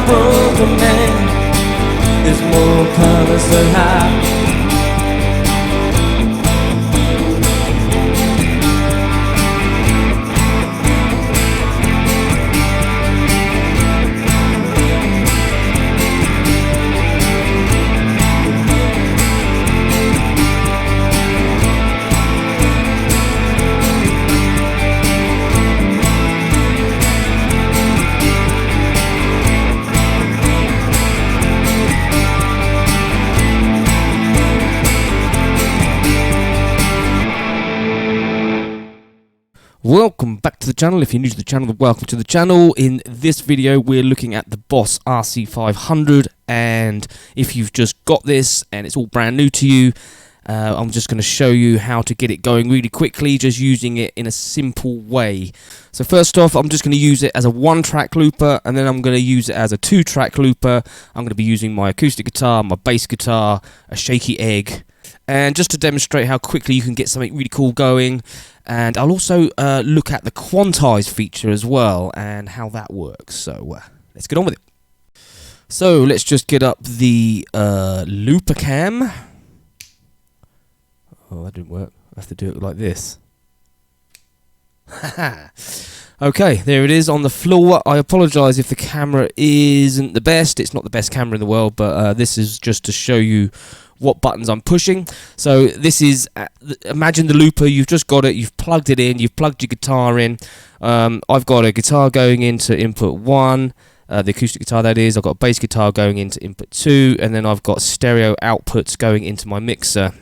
broken man. There's more colors to hide. Welcome back to the channel. If you're new to the channel, welcome to the channel. In this video, we're looking at the Boss RC500, and if you've just got this and it's all brand new to you, I'm just going to show you how to get it going really quickly, just using it in a simple way. So first off, I'm just going to use it as a one-track looper, and then I'm going to use it as a two-track looper. I'm going to be using my acoustic guitar, my bass guitar, a shaky egg, and just to demonstrate how quickly you can get something really cool going. And I'll also look at the Quantize feature as well and how that works. So let's get on with it. So let's just get up the looper cam. Oh, that didn't work. I have to do it like this. Okay, there it is on the floor. I apologise if the camera isn't the best. It's not the best camera in the world, but this is just to show you what buttons I'm pushing. So this is, imagine the looper, you've just got it, you've plugged it in, you've plugged your guitar in. I've got a guitar going into input 1, the acoustic guitar that is. I've got a bass guitar going into input 2, and then I've got stereo outputs going into my mixer.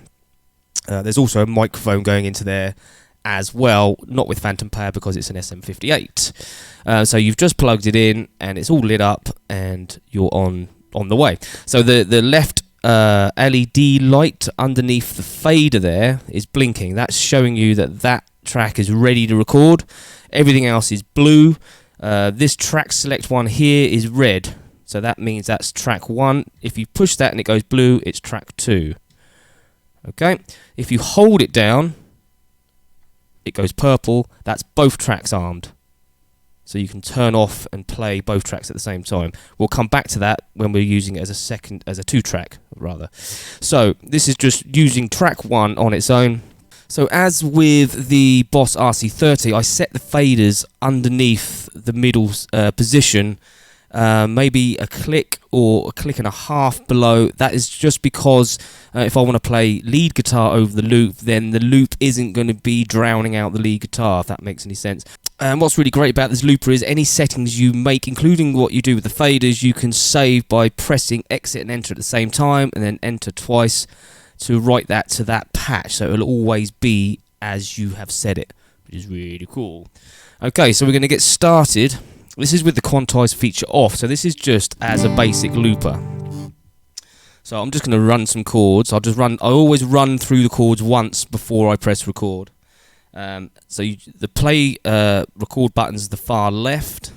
There's also a microphone going into there as well, not with phantom power because it's an SM58. So you've just plugged it in and it's all lit up and you're on the way. So the left LED light underneath the fader there is blinking. That's showing you that that track is ready to record. Everything else is blue. This track select one here is red, so that means that's track 1. If you push that and it goes blue, it's track 2. Okay, if you hold it down, it goes purple. That's both tracks armed. So you can turn off and play both tracks at the same time. We'll come back to that when we're using it as a two-track rather. So this is just using track 1 on its own. So as with the Boss RC30, I set the faders underneath the middle position, maybe a click or a click and a half below. That is just because if I want to play lead guitar over the loop, then the loop isn't going to be drowning out the lead guitar, if that makes any sense. And what's really great about this looper is any settings you make, including what you do with the faders, you can save by pressing exit and enter at the same time, and then enter twice to write that to that patch. So it'll always be as you have said it, which is really cool. Okay, so we're going to get started. This is with the Quantize feature off, so this is just as a basic looper. So I'm just going to run some chords. I always run through the chords once before I press record. So the play record button's the far left.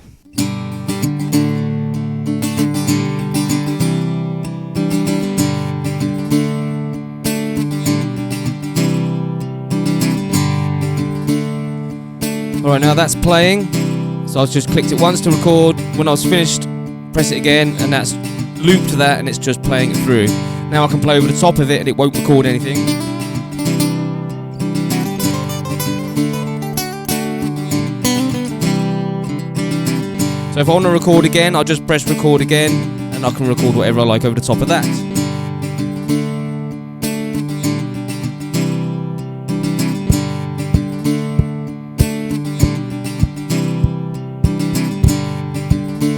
Alright, now that's playing. So I've just clicked it once to record. When I was finished, press it again, and that's looped to that, and it's just playing it through. Now I can play over the top of it and it won't record anything. So if I want to record again, I'll just press record again, and I can record whatever I like over the top of that.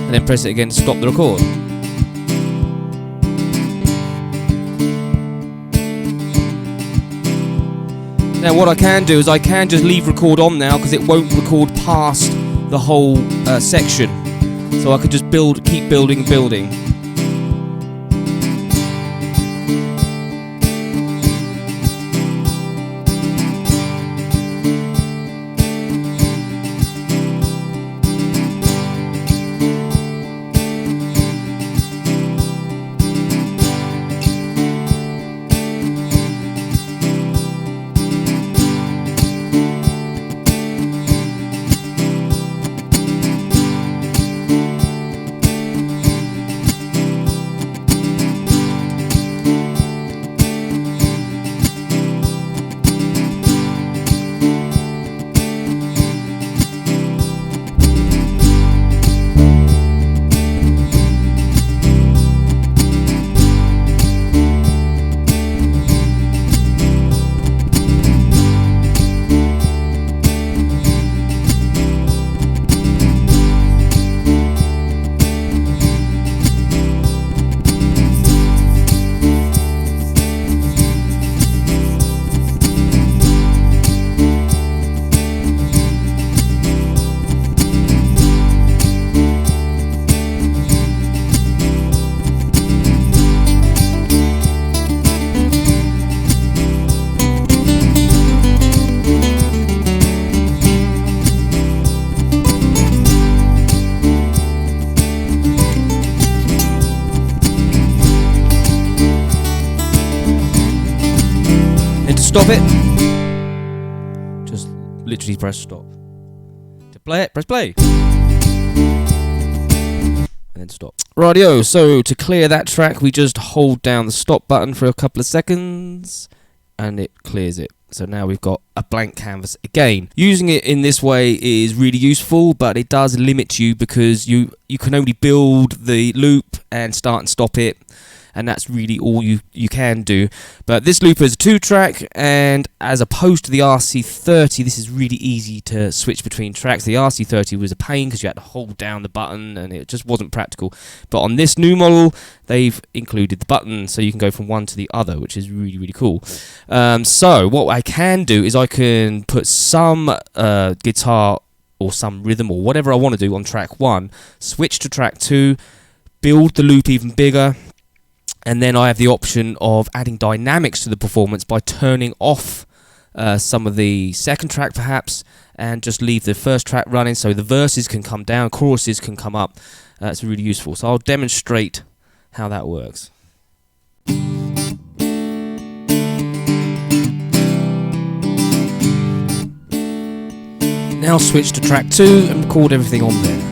And then press it again to stop the record. Now what I can do is I can just leave record on now because it won't record past the whole section. So I could just keep building. stop it, just literally press stop. To play it, press play. And then stop. Rightio, so to clear that track, we just hold down the stop button for a couple of seconds, and it clears it. So now we've got a blank canvas again. Using it in this way is really useful, but it does limit you because you can only build the loop and start and stop it, and that's really all you can do. But this looper is a 2-track, and as opposed to the RC30, this is really easy to switch between tracks. The RC30 was a pain because you had to hold down the button and it just wasn't practical. But on this new model, they've included the button so you can go from one to the other, which is really, really cool. So what I can do is I can put some guitar or some rhythm or whatever I want to do on track 1, switch to track 2, build the loop even bigger, and then I have the option of adding dynamics to the performance by turning off some of the second track perhaps, and just leave the first track running so the verses can come down, choruses can come up. It's really useful. So I'll demonstrate how that works. Now switch to track 2 and record everything on there.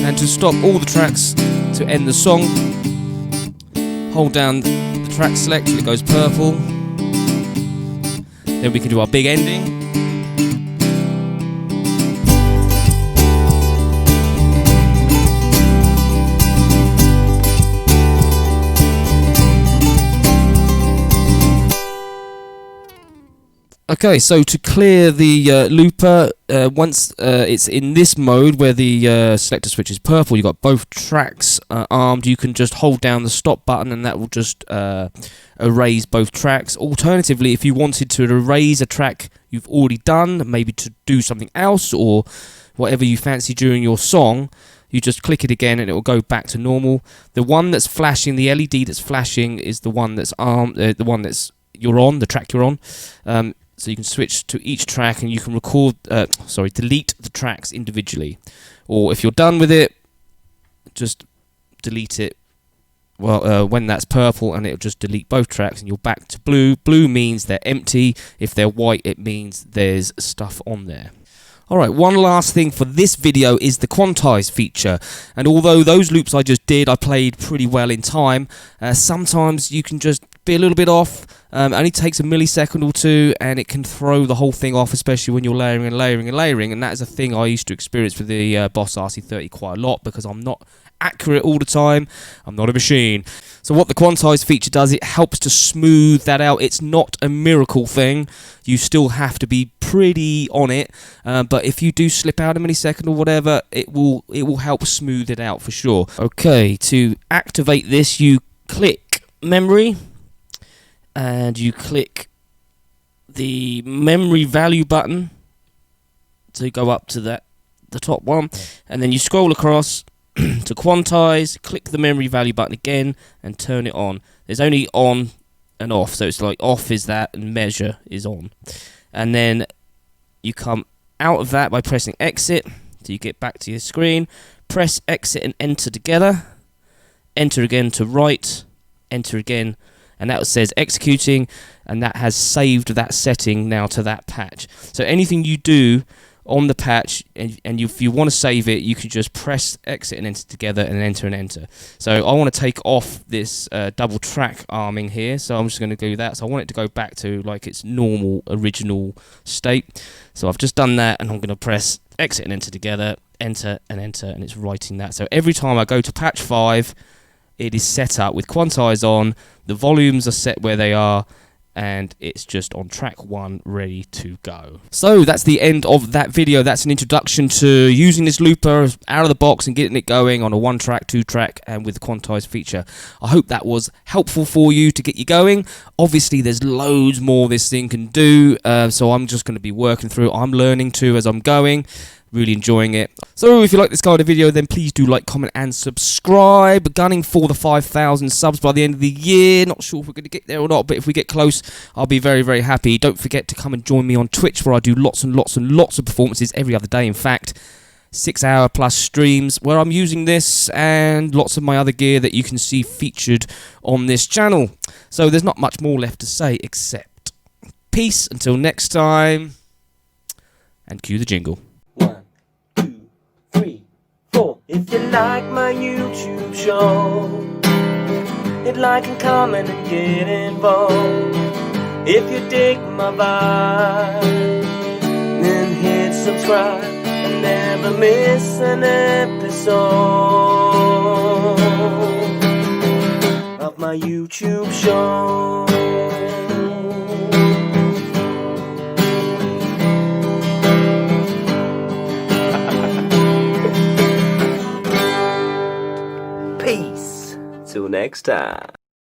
And to stop all the tracks to end the song, hold down the track select till it goes purple. Then we can do our big ending. Okay, so to clear the looper, once it's in this mode where the selector switch is purple, you've got both tracks armed, you can just hold down the stop button and that will just erase both tracks. Alternatively, if you wanted to erase a track you've already done, maybe to do something else or whatever you fancy during your song, you just click it again and it will go back to normal. The one that's flashing, the LED that's flashing, is the one that's armed, the one that's you're on, the track you're on. So you can switch to each track and you can delete the tracks individually. Or if you're done with it, just delete it when that's purple, and it'll just delete both tracks and you're back to blue. Blue means they're empty. If they're white, it means there's stuff on there. Alright, one last thing for this video is the Quantize feature, and although those loops I just did I played pretty well in time, sometimes you can just be a little bit off. It only takes a millisecond or two and it can throw the whole thing off, especially when you're layering and layering and layering, and that is a thing I used to experience with the Boss RC30 quite a lot because I'm not accurate all the time. I'm not a machine. So what the Quantize feature does, it helps to smooth that out. It's not a miracle thing. You still have to be pretty on it, but if you do slip out a millisecond or whatever, it will help smooth it out for sure. Okay, to activate this, you click memory and you click the memory value button to go up to that the top one, and then you scroll across to Quantize, click the memory value button again, and turn it on. There's only on and off, so it's like off is that and measure is on. And then you come out of that by pressing exit, so you get back to your screen. Press exit and enter together. Enter again to write, enter again, and that says executing, and that has saved that setting now to that patch. So anything you do on the patch, and if you want to save it, you can just press exit and enter together and enter and enter. So I want to take off this double track arming here, so I'm just going to do that. So I want it to go back to like its normal original state. So I've just done that, and I'm going to press exit and enter together, enter, and it's writing that. So every time I go to patch 5, it is set up with Quantize on, the volumes are set where they are, and it's just on track 1 ready to go. So that's the end of that video. That's an introduction to using this looper out of the box and getting it going on a 1-track, 2-track, and with the Quantize feature. I hope that was helpful for you to get you going. Obviously there's loads more this thing can do, so I'm just going to be working through. I'm learning too as I'm going. Really enjoying it. So if you like this kind of video, then please do like, comment and subscribe. Gunning for the 5,000 subs by the end of the year. Not sure if we're going to get there or not, but if we get close, I'll be very, very happy. Don't forget to come and join me on Twitch, where I do lots and lots and lots of performances every other day. In fact, 6-hour plus streams where I'm using this and lots of my other gear that you can see featured on this channel. So there's not much more left to say except peace until next time, and cue the jingle. 1, 2, 3, 4. If you like my YouTube show, hit like and comment and get involved. If you dig my vibe, then hit subscribe and never miss an episode of my YouTube show. Peace. Till next time.